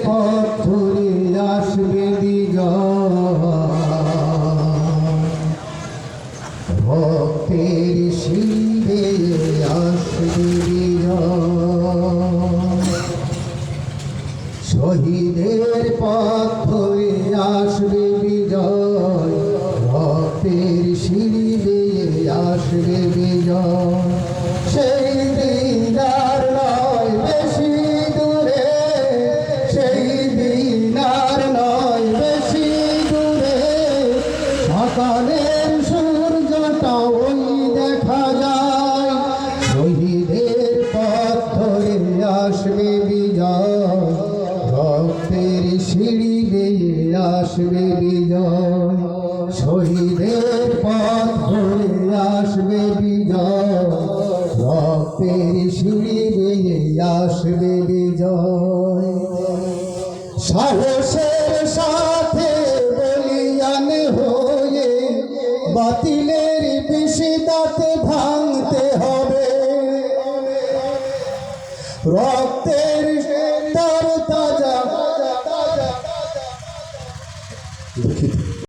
পথ ধরে আসবে বিজয়, ভক্তের শিবে আসবে বিজয়, শহীদের পথ ধরে আসবে বিজয়, ভক্তের শিবে আসবে বিজয়। সেই দিন আর নয় বেশি দূরে, সেই দিন আর নয় বেশি দূরে, সকালের সূর্যটা ওই দেখা যায়, শহীদের পথ ধরে আসবে বিজয়, ভক্তের সিঁড়ি বেয়ে আসবে বিজয়, শহীদের পথ ধরে আসবে বিজয়, ভক্তের সিঁড়ি বেয়ে আসবে বিজয়। সাহসের সাথে বলিয়ান হয়ে বাতিলের বিষদাঁত ভাঙতে হবে, রক্তে